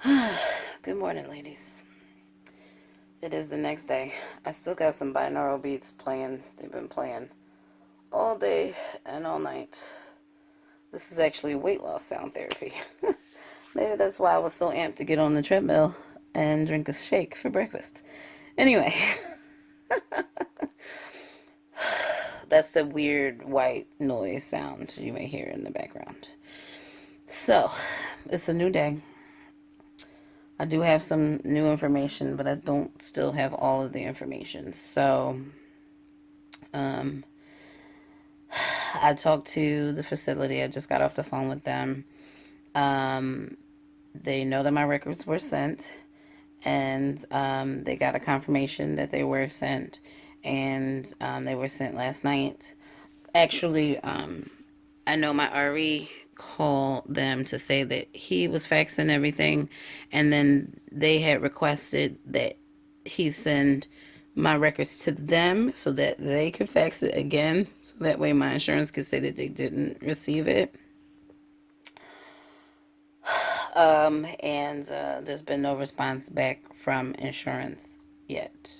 Good morning, ladies. It is the next day. I still got some binaural beats playing. They've been playing all day and all night. This is actually weight loss sound therapy. Maybe that's why I was so amped to get on the treadmill and drink a shake for breakfast. Anyway, that's the weird white noise sound you may hear in the background. So, it's a new day. I do have some new information, but I don't still have all of the information. So, um, I talked to the facility. I just got off the phone with them. Um, they know that my records were sent, and they got a confirmation that they were sent, and they were sent last night. Actually, I know my RE called them to say that he was faxing everything, and then they had requested that he send my records to them so that they could fax it again, so that way my insurance could say that they didn't receive it. And there's been no response back from insurance yet.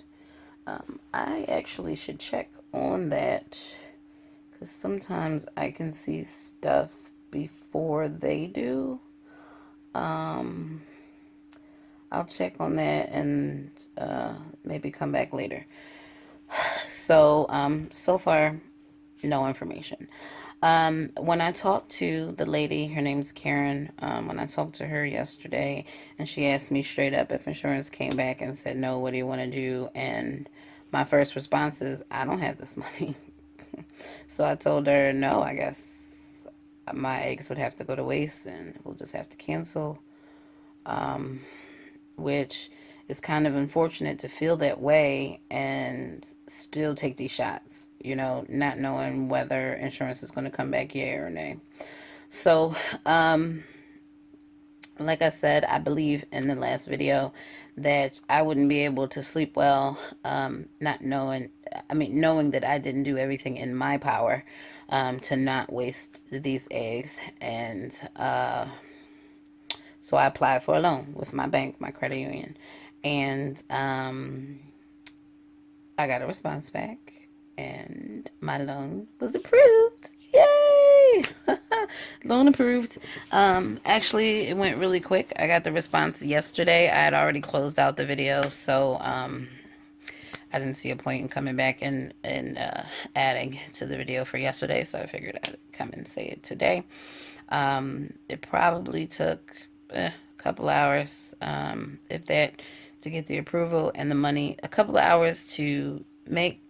I actually should check on that because sometimes I can see stuff before they do. Um, I'll check on that and maybe come back later. So far, no information. When I talked to the lady, her name's Karen, when I talked to her yesterday, and she asked me straight up if insurance came back and said, no, what do you want to do? And my first response is, I don't have this money. So I told her, no, I guess my eggs would have to go to waste and we'll just have to cancel, um, which is kind of unfortunate to feel that way and still take these shots, not knowing whether insurance is going to come back, yay or nay. So, like I said, I believe in the last video that I wouldn't be able to sleep well, not knowing, knowing that I didn't do everything in my power to not waste these eggs. And so I applied for a loan with my bank, my credit union. And I got a response back, and my loan was approved. Yay! Loan approved. Actually, it went really quick. I got the response yesterday. I had already closed out the video, so I didn't see a point in coming back and adding to the video for yesterday. So I figured I'd come and say it today. It probably took a couple hours, if that, to get the approval and the money. A couple of hours to make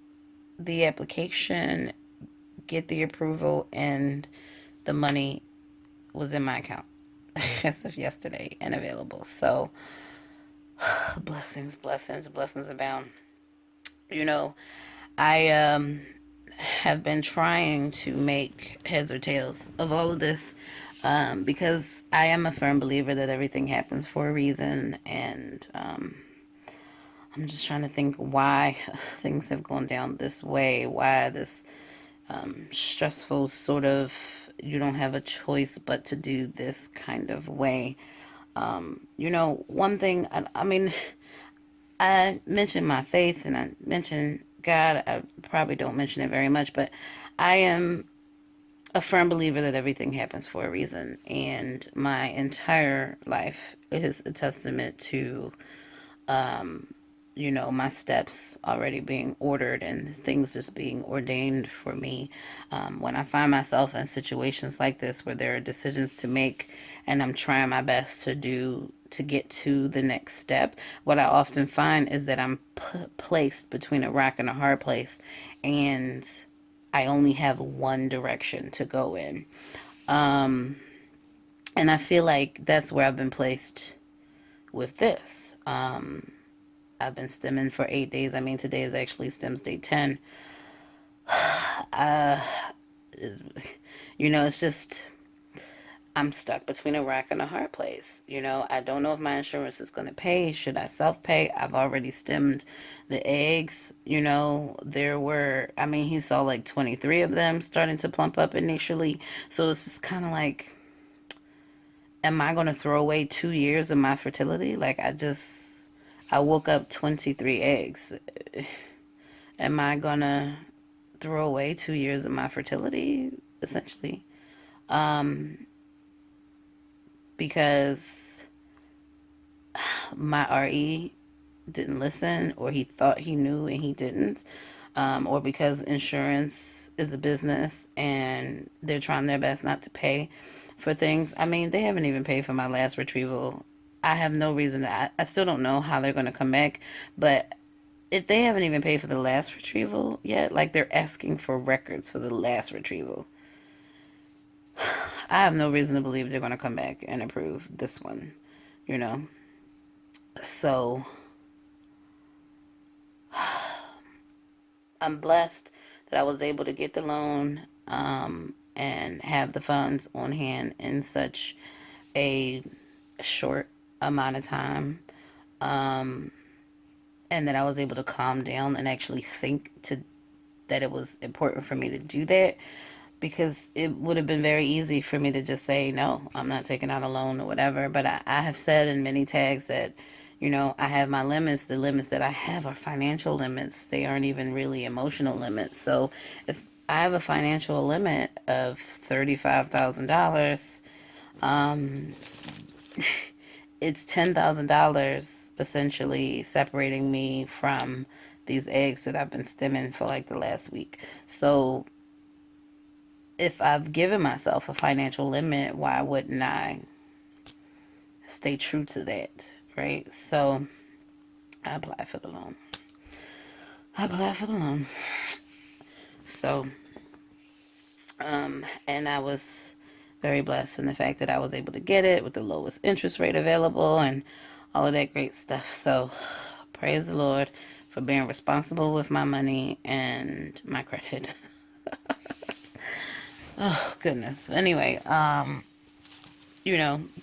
the application, get the approval, and the money was in my account as of yesterday and available. So blessings, blessings, blessings abound. You know, I have been trying to make heads or tails of all of this, because I am a firm believer that everything happens for a reason, and I'm just trying to think why things have gone down this way, why this stressful sort of, you don't have a choice but to do this kind of way. One thing, I mentioned my faith and I mentioned God. I probably don't mention it very much, but I am a firm believer that everything happens for a reason, and my entire life is a testament to my steps already being ordered and things just being ordained for me. When I find myself in situations like this where there are decisions to make and I'm trying my best to get to the next step, what I often find is that I'm placed between a rock and a hard place, and I only have one direction to go in. Um, and I feel like that's where I've been placed with this. I've been stimming for 8 days. Today is actually Stims day 10. Uh, it's just, I'm stuck between a rock and a hard place. I don't know if my insurance is going to pay. Should I self pay? I've already stemmed the eggs. He saw like 23 of them starting to plump up initially. So it's just kind of like, am I going to throw away 2 years of my fertility? Like, I woke up 23 eggs. Am I going to throw away 2 years of my fertility, essentially? Um, because my RE didn't listen, or he thought he knew and he didn't, or because insurance is a business and they're trying their best not to pay for things. I mean, they haven't even paid for my last retrieval. I have no reason to, I still don't know how they're going to come back, but if they haven't even paid for the last retrieval yet, like they're asking for records for the last retrieval, I have no reason to believe they're going to come back and approve this one, you know? So I'm blessed that I was able to get the loan, and have the funds on hand in such a short amount of time, um, and that I was able to calm down and actually think to that it was important for me to do that, because it would have been very easy for me to just say, no, I'm not taking out a loan or whatever. But I have said in many tags that, I have my limits. The limits that I have are financial limits. They aren't even really emotional limits. So if I have a financial limit of $35,000, um, it's $10,000 essentially separating me from these eggs that I've been stemming for like the last week. So if I've given myself a financial limit, why wouldn't I stay true to that, right? So I applied for the loan. I applied for the loan. So, and I was very blessed in the fact that I was able to get it with the lowest interest rate available and all of that great stuff. So, praise the Lord for being responsible with my money and my credit. Oh, goodness. Anyway,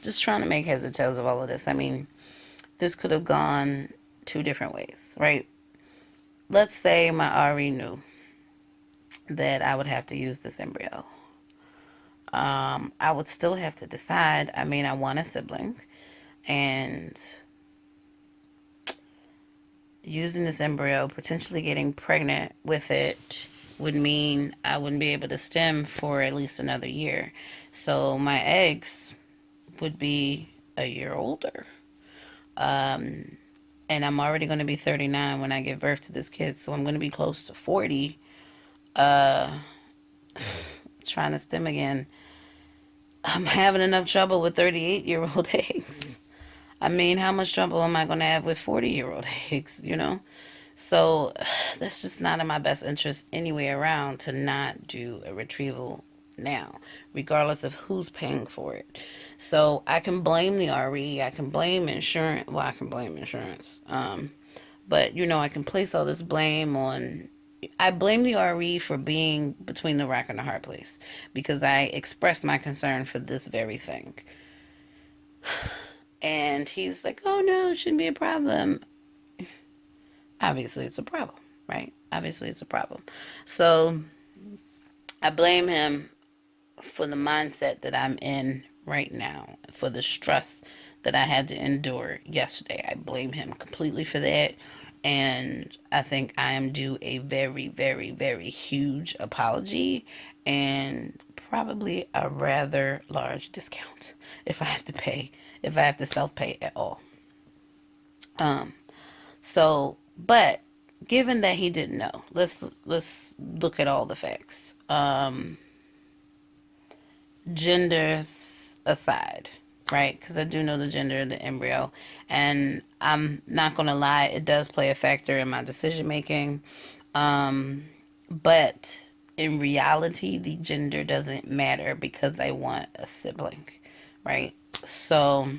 just trying to make heads or tails of all of this. I mean, this could have gone two different ways, right? Let's say my RE knew that I would have to use this embryo. I would still have to decide. I mean, I want a sibling, and using this embryo, potentially getting pregnant with it, would mean I wouldn't be able to stem for at least another year. So my eggs would be a year older. And I'm already going to be 39 when I give birth to this kid, so I'm going to be close to 40, uh, trying to stem again. I'm having enough trouble with 38-year-old eggs. I mean, how much trouble am I going to have with 40-year-old eggs? So that's just not in my best interest anyway around to not do a retrieval now, regardless of who's paying for it. So I can blame the RE. I can blame insurance. Well, I can blame insurance. But I can place all this blame on. I blame the RE for being between the rock and the hard place, because I expressed my concern for this very thing. And he's like, oh no, it shouldn't be a problem. Obviously, it's a problem, right? Obviously, it's a problem. So I blame him for the mindset that I'm in right now, for the stress that I had to endure yesterday. I blame him completely for that. And I think I am due a very, very, very huge apology, and probably a rather large discount if I have to pay, if I have to self-pay at all. Um, but given that he didn't know, let's look at all the facts. Genders aside, right? Because I do know the gender of the embryo, and I'm not gonna lie, it does play a factor in my decision making. But in reality, the gender doesn't matter because I want a sibling, right? So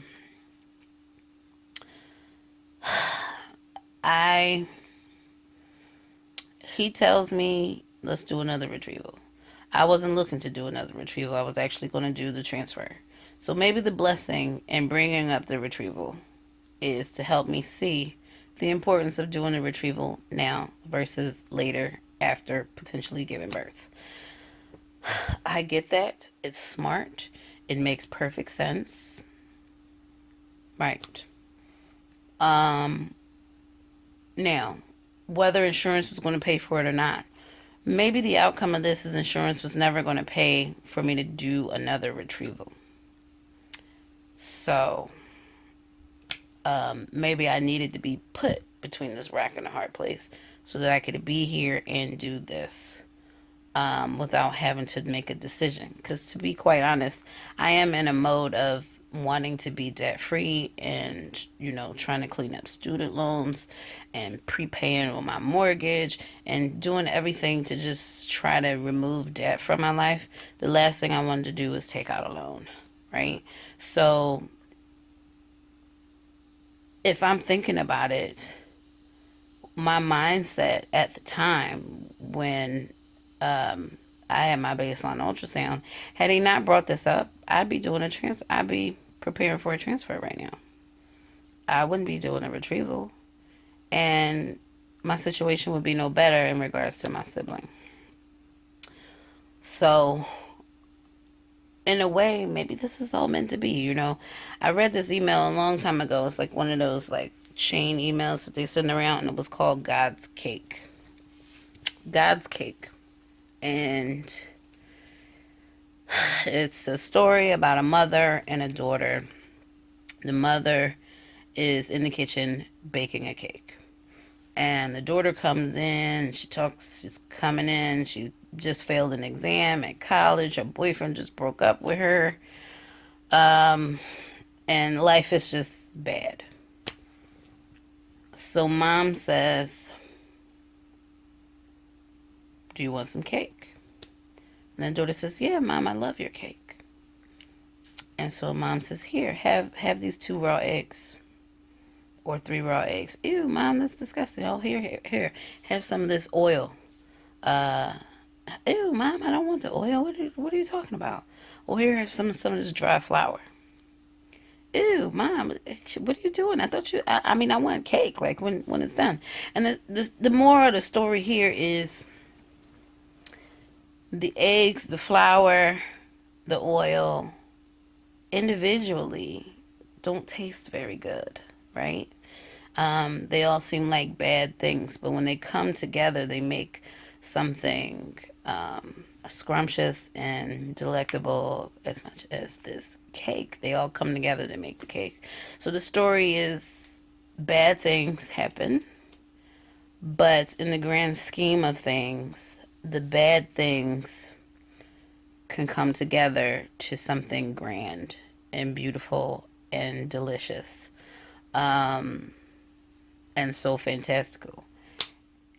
I he tells me, let's do another retrieval. I wasn't looking to do another retrieval. I was actually going to do the transfer. So maybe the blessing in bringing up the retrieval is to help me see the importance of doing a retrieval now versus later after potentially giving birth. I get that. It's smart. It makes perfect sense. Right. Now, whether insurance was going to pay for it or not, maybe the outcome of this is insurance was never going to pay for me to do another retrieval. So, maybe I needed to be put between this rock and a hard place so that I could be here and do this without having to make a decision. Because to be quite honest, I am in a mode of wanting to be debt free and, trying to clean up student loans and prepaying on my mortgage and doing everything to just try to remove debt from my life. The last thing I wanted to do was take out a loan, right? So if I'm thinking about it, my mindset at the time when I had my baseline ultrasound, had he not brought this up, I'd be doing a transfer. I'd be preparing for a transfer right now. I wouldn't be doing a retrieval, and my situation would be no better in regards to my sibling. So, in a way, maybe this is all meant to be. I read this email a long time ago. It's like one of those like chain emails that they send around, and it was called God's Cake. God's Cake. And it's a story about a mother and a daughter. The mother is in the kitchen baking a cake. And the daughter comes in, she's coming in, she just failed an exam at college, her boyfriend just broke up with her, and life is just bad. So mom says, do you want some cake? And the daughter says, yeah, mom, I love your cake. And so mom says, here, have these 2 raw eggs. Or 3 raw eggs. Ew, mom, that's disgusting. Oh, here. Have some of this oil. Ew, mom, I don't want the oil. What are you talking about? Oh, here, have some of this dry flour. Ew, mom, what are you doing? I want cake, like when it's done. And the moral of the story here is the eggs, the flour, the oil, individually don't taste very good, right? They all seem like bad things, but when they come together, they make something scrumptious and delectable as much as this cake. They all come together to make the cake. So the story is bad things happen, but in the grand scheme of things, the bad things can come together to something grand and beautiful and delicious. And so fantastical.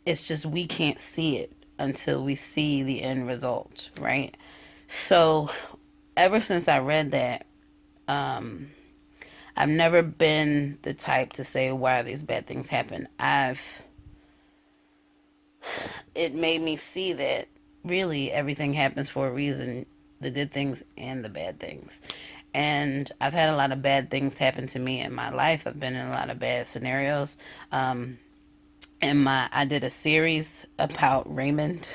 It's just we can't see it until we see the end result, right? So ever since I read that, I've never been the type to say why these bad things happen. It made me see that really everything happens for a reason, the good things and the bad things. And I've had a lot of bad things happen to me in my life. I've been in a lot of bad scenarios. I did a series about Raymond,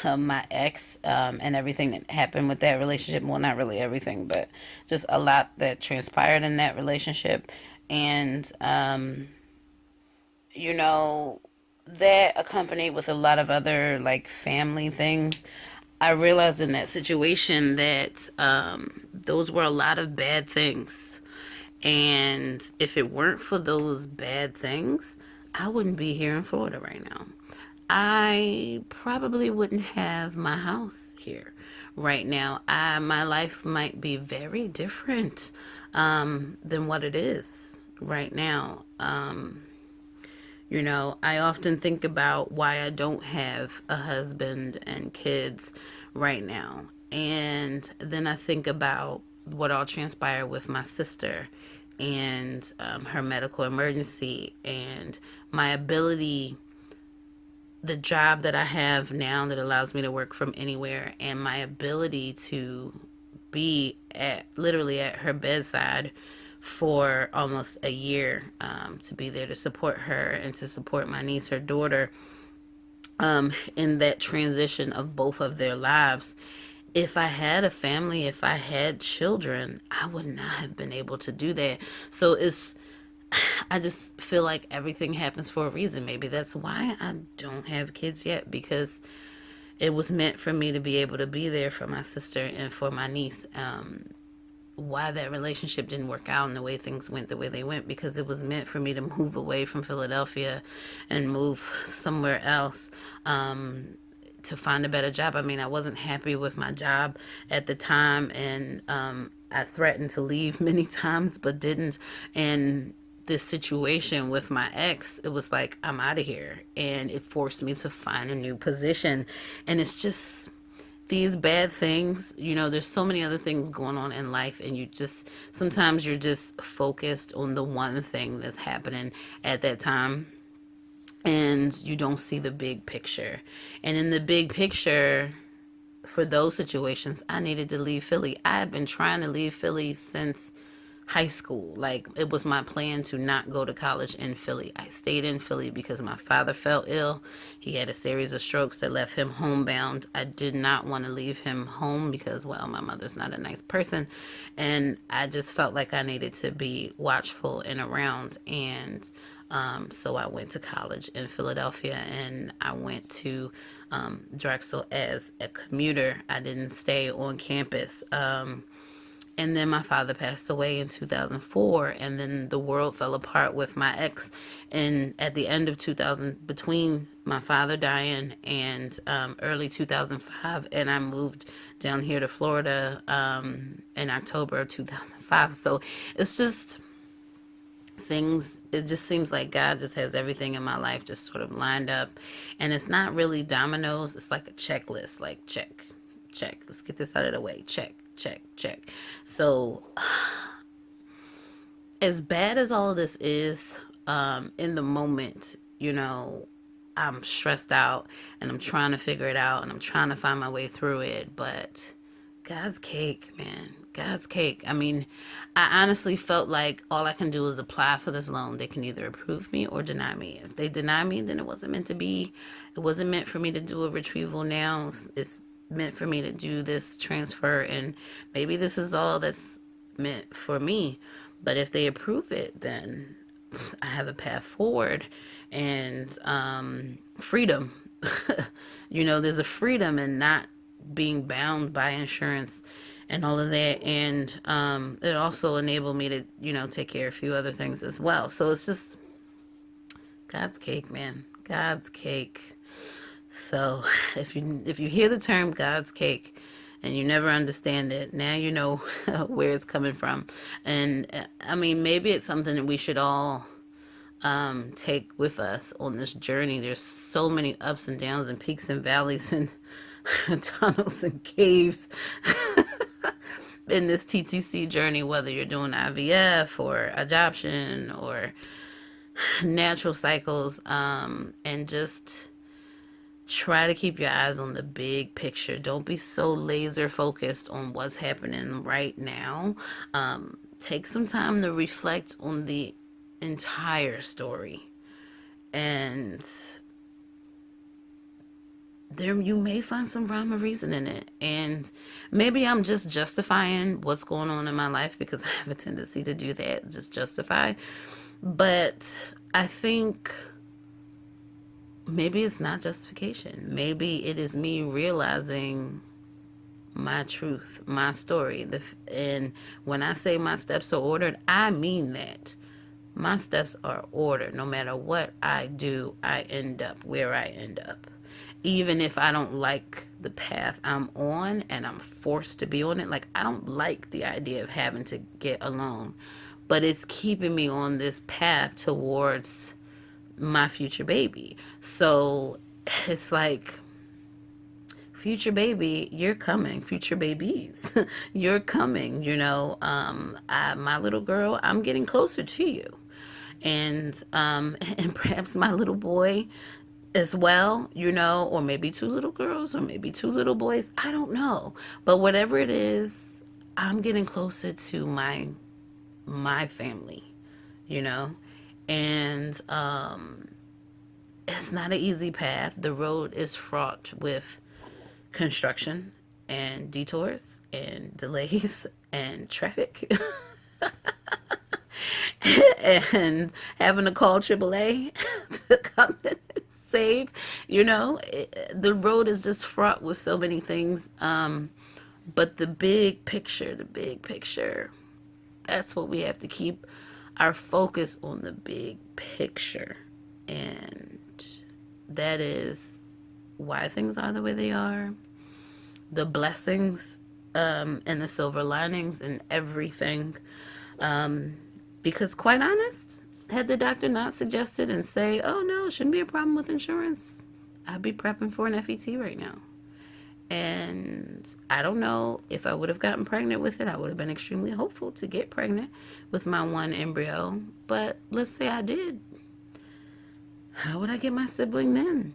my ex, and everything that happened with that relationship. Well, not really everything, but just a lot that transpired in that relationship. And, that accompanied with a lot of other like family things. I realized in that situation that those were a lot of bad things. And if it weren't for those bad things, I wouldn't be here in Florida right now. I probably wouldn't have my house here right now. My life might be very different than what it is right now. I often think about why I don't have a husband and kids right now. And then I think about what all transpired with my sister and her medical emergency and my ability, the job that I have now that allows me to work from anywhere, and my ability to be literally at her bedside for almost a year, to be there to support her and to support my niece, her daughter, in that transition of both of their lives. if I had a family, if I had children, I would not have been able to do that. So I just feel like everything happens for a reason. Maybe that's why I don't have kids yet, because it was meant for me to be able to be there for my sister and for my niece. Why that relationship didn't work out and the way things went the way they went, because it was meant for me to move away from Philadelphia and move somewhere else, to find a better job. I mean, I wasn't happy with my job at the time, and I threatened to leave many times but didn't. And this situation with my ex, it was like, I'm out of here, and it forced me to find a new position. And it's just these bad things, there's so many other things going on in life, and sometimes you're just focused on the one thing that's happening at that time, and you don't see the big picture. And in the big picture, for those situations, I needed to leave Philly. I had been trying to leave Philly since high school. Like, it was my plan to not go to college in Philly. I stayed in Philly because my father fell ill. He had a series of strokes that left him homebound. I did not want to leave him home because, well, my mother's not a nice person. And I just felt like I needed to be watchful and around. And so I went to college in Philadelphia, and I went to Drexel as a commuter. I didn't stay on campus. And then my father passed away in 2004, and then the world fell apart with my ex. And at the end of 2000, between my father dying and early 2005, and I moved down here to Florida in October of 2005. So it's just it just seems like God just has everything in my life just sort of lined up. And it's not really dominoes, it's like a checklist, like check, check, let's get this out of the way, check, check, check. So as bad as all of this is, in the moment, I'm stressed out, and I'm trying to figure it out, and I'm trying to find my way through it. But God's cake, man. God's cake. I mean, I honestly felt like all I can do is apply for this loan. They can either approve me or deny me. If they deny me, then it wasn't meant to be. It wasn't meant for me to do a retrieval now. It's meant for me to do this transfer, and maybe this is all that's meant for me. But if they approve it, then I have a path forward, and freedom. There's a freedom in not being bound by insurance and all of that. And it also enabled me to, take care of a few other things as well. So it's just God's cake, man. God's cake. So if you hear the term God's cake and you never understand it, now you know where it's coming from. And I mean, maybe it's something that we should all take with us on this journey. There's so many ups and downs and peaks and valleys and tunnels and caves in this TTC journey, whether you're doing IVF or adoption or natural cycles, and just try to keep your eyes on the big picture. Don't be so laser focused on what's happening right now. Take some time to reflect on the entire story, and there you may find some rhyme or reason in it. And maybe I'm just justifying what's going on in my life, because I have a tendency to do that, just justify. But I think maybe it's not justification. Maybe it is me realizing my truth, my story. And when I say my steps are ordered, I mean that. My steps are ordered. No matter what I do, I end up where I end up. Even if I don't like the path I'm on and I'm forced to be on it. Like, I don't like the idea of having to get a loan, but it's keeping me on this path towards my future baby. So it's like, future baby, you're coming. Future babies, you're coming. My little girl, I'm getting closer to you. And and perhaps my little boy as well, or maybe two little girls, or maybe two little boys. I don't know. But whatever it is, I'm getting closer to my family, and it's not an easy path. The road is fraught with construction. and detours and delays and traffic and having to call AAA to come and save. The road is just fraught with so many things. But the big picture, that's what we have to keep our focus on, the big picture. And that is why things are the way they are, the blessings and the silver linings and everything. Because quite honest, had the doctor not suggested and say, oh no, shouldn't be a problem with insurance, I'd be prepping for an FET right now. And I don't know if I would have gotten pregnant with it. I would have been extremely hopeful to get pregnant with my one embryo. But let's say I did. How would I get my sibling then?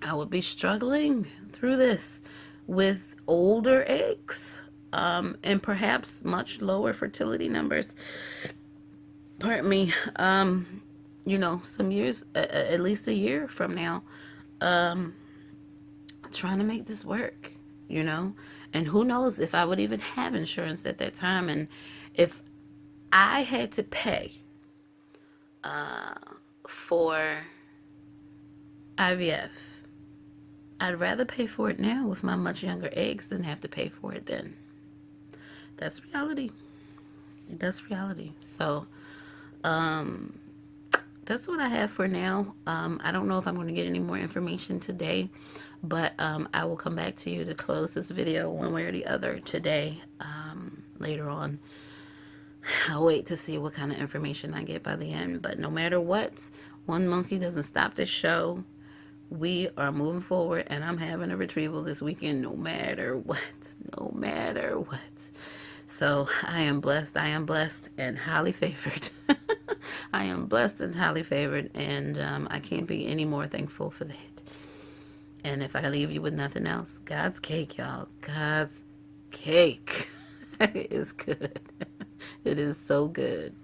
I would be struggling through this with older eggs, and perhaps much lower fertility numbers. Pardon me. Some years, at least a year from now, trying to make this work, and who knows if I would even have insurance at that time. And if I had to pay for IVF, I'd rather pay for it now with my much younger eggs than have to pay for it then. That's reality. So that's what I have for now. I don't know if I'm going to get any more information today, but I will come back to you to close this video one way or the other today, later on. I'll wait to see what kind of information I get by the end. But no matter what, one monkey doesn't stop this show. We are moving forward, and I'm having a retrieval this weekend no matter what. No matter what. So I am blessed and highly favored. I am blessed and highly favored, and I can't be any more thankful for that. And if I leave you with nothing else, God's cake, y'all. God's cake. It is good. It is so good.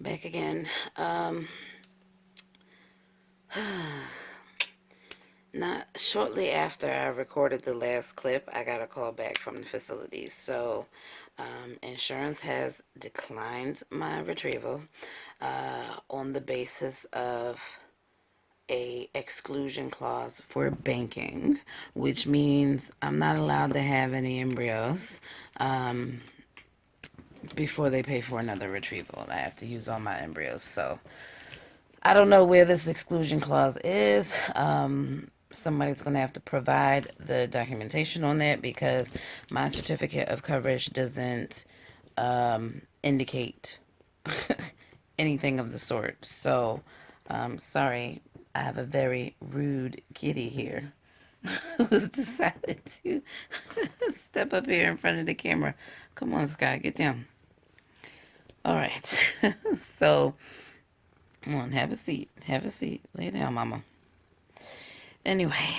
Back again. Not shortly after I recorded the last clip, I got a call back from the facility. So insurance has declined my retrieval on the basis of a exclusion clause for banking, which means I'm not allowed to have any embryos before they pay for another retrieval. I have to use all my embryos. So I don't know where this exclusion clause is. Somebody's going to have to provide the documentation on that, because my certificate of coverage doesn't indicate anything of the sort. So, sorry, I have a very rude kitty here who's decided to step up here in front of the camera. Come on, Sky, get down. All right. So, come on, have a seat. Have a seat. Lay down, mama. Anyway,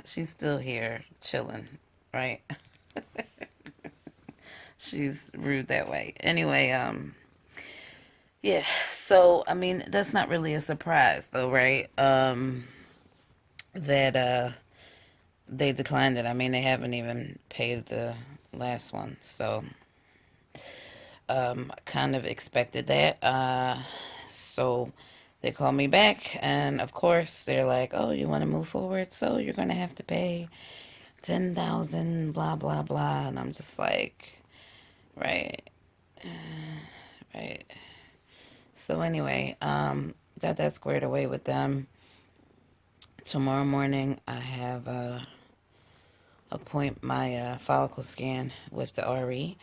she's still here chilling, right? She's rude that way. Anyway, yeah, so I mean, that's not really a surprise though, right? That they declined it. I mean, they haven't even paid the last one. So I kind of expected that. So they called me back, and of course they're like, "Oh, you want to move forward? So you're gonna have to pay 10,000, blah blah blah." And I'm just like, right, right. So anyway, got that squared away with them. Tomorrow morning, I have appoint my follicle scan with the RE.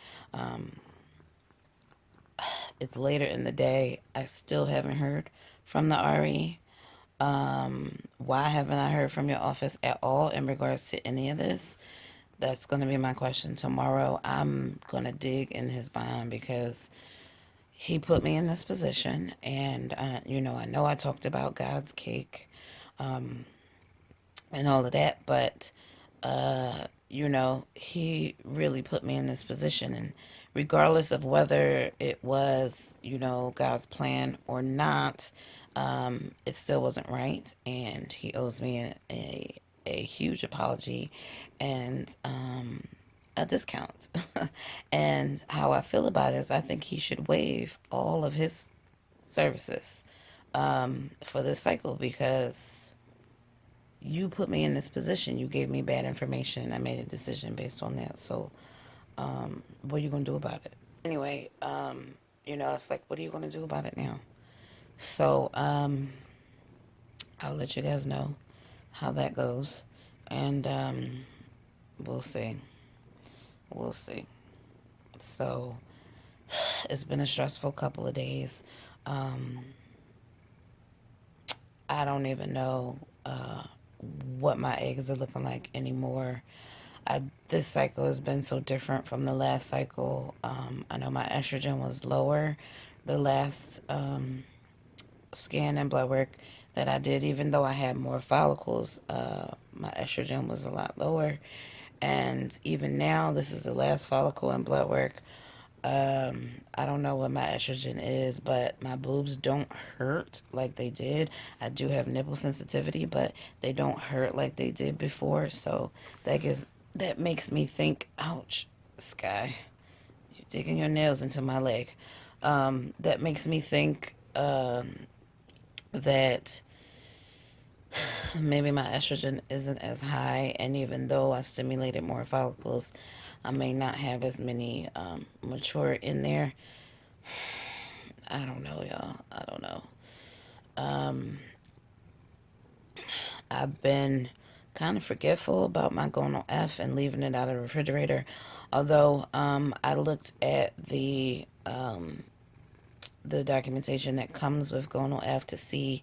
It's later in the day. I still haven't heard from the RE. Why haven't I heard from your office at all in regards to any of this? That's going to be my question tomorrow. I'm going to dig in his behind, because he put me in this position. And, I know I talked about God's cake and all of that, but, he really put me in this position. And regardless of whether it was, God's plan or not, it still wasn't right. And he owes me a huge apology and a discount. And how I feel about it is I think he should waive all of his services for this cycle because you put me in this position. You gave me bad information and I made a decision based on that. So what are you going to do about it? Anyway, it's like, what are you going to do about it now? So I'll let you guys know how that goes. And we'll see. We'll see. So it's been a stressful couple of days. Um, I don't even know what my eggs are looking like anymore. This cycle has been so different from the last cycle. I know my estrogen was lower the last scan and blood work that I did, even though I had more follicles. My estrogen was a lot lower. And even now, this is the last follicle and blood work. I don't know what my estrogen is, but my boobs don't hurt like they did. I do have nipple sensitivity, but they don't hurt like they did before. So that makes me think, ouch, Sky, you're digging your nails into my leg. That makes me think that maybe my estrogen isn't as high, and even though I stimulated more follicles, I may not have as many mature in there. I don't know, y'all. I don't know. I've been kind of forgetful about my gonal F and leaving it out of the refrigerator. Although I looked at the documentation that comes with gonal F to see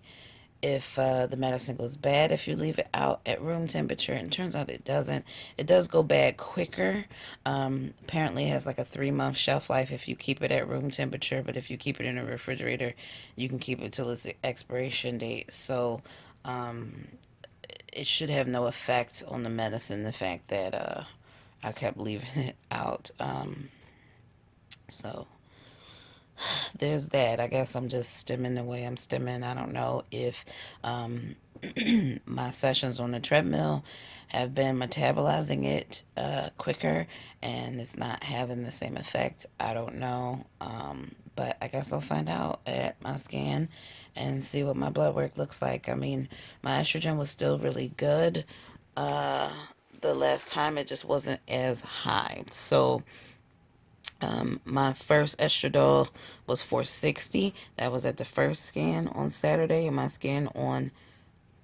if the medicine goes bad if you leave it out at room temperature, and it turns out it doesn't. It does go bad quicker. Apparently it has like a 3-month shelf life if you keep it at room temperature, but if you keep it in a refrigerator you can keep it till its expiration date. So it should have no effect on the medicine, the fact that I kept leaving it out. So there's that. I guess I'm just stimming the way I'm stimming. I don't know if my sessions on the treadmill have been metabolizing it quicker and it's not having the same effect. I don't know. But I guess I'll find out at my scan and see what my blood work looks like. I mean, my estrogen was still really good. The last time it just wasn't as high. So my first estradiol was 460. That was at the first scan on Saturday, and my scan on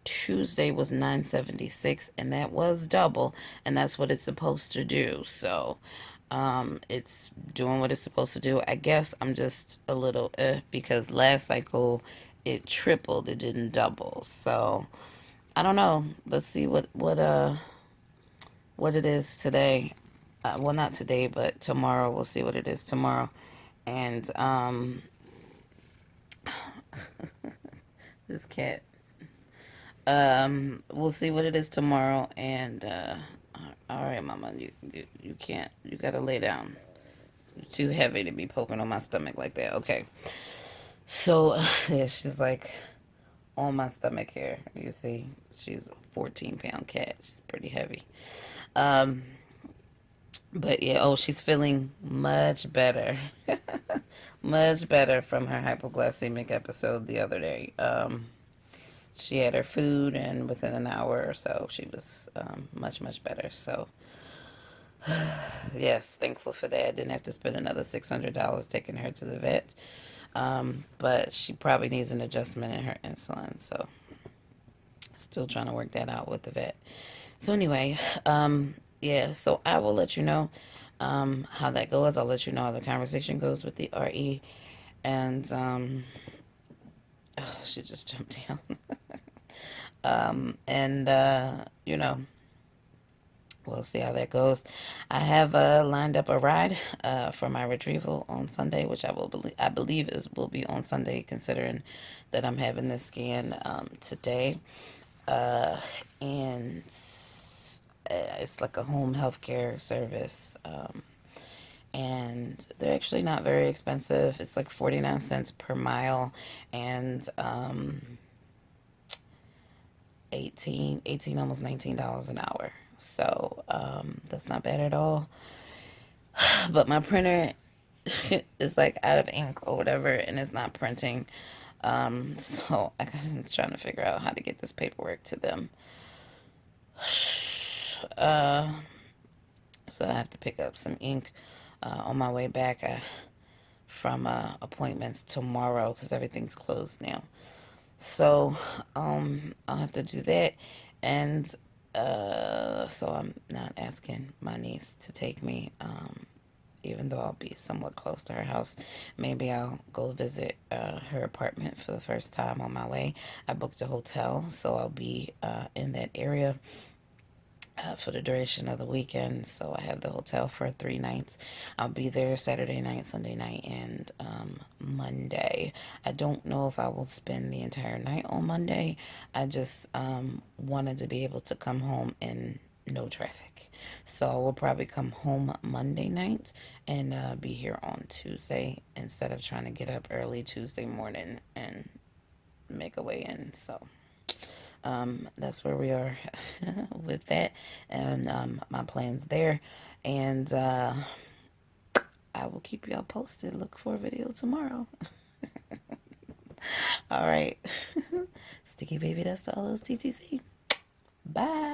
Tuesday was 976, and that was double, and that's what it's supposed to do. So it's doing what it's supposed to do. I guess I'm just a little because last cycle it tripled, it didn't double. So I don't know. Let's see what it is today. Well, not today, but tomorrow. We'll see what it is tomorrow. And this cat. We'll see what it is tomorrow. And all right, Mama, you can't. You gotta lay down. You're too heavy to be poking on my stomach like that. Okay. So yeah, she's like on my stomach here. You see, she's a 14-pound cat. She's pretty heavy. But yeah, oh, she's feeling much better. Much better from her hypoglycemic episode the other day. She had her food, and within an hour or so, she was much, much better. So, yes, thankful for that. Didn't have to spend another $600 taking her to the vet. But she probably needs an adjustment in her insulin. So, still trying to work that out with the vet. So, anyway, yeah, so I will let you know how that goes. I'll let you know how the conversation goes with the RE. And, oh, she just jumped down. We'll see how that goes. I have lined up a ride for my retrieval on Sunday, which I believe will be on Sunday, considering that I'm having this scan today. And it's like a home healthcare service. And they're actually not very expensive. It's like 49 cents per mile. And 18 almost $19 an hour. So that's not bad at all. But my printer is like out of ink or whatever, and it's not printing. So I'm trying to figure out how to get this paperwork to them. Uh, so I have to pick up some ink on my way back from appointments tomorrow because everything's closed now. So I'll have to do that, and so I'm not asking my niece to take me. Even though I'll be somewhat close to her house, maybe I'll go visit her apartment for the first time on my way. I booked a hotel, so I'll be in that area for the duration of the weekend. So I have the hotel for 3 nights. I'll be there Saturday night, Sunday night, and Monday. I don't know if I will spend the entire night on Monday. I just wanted to be able to come home in no traffic. So we'll probably come home Monday night and be here on Tuesday instead of trying to get up early Tuesday morning and make a way in. So that's where we are with that, and my plans there, and I will keep y'all posted. Look for a video tomorrow. All right. Sticky baby, that's all those TTC. Bye.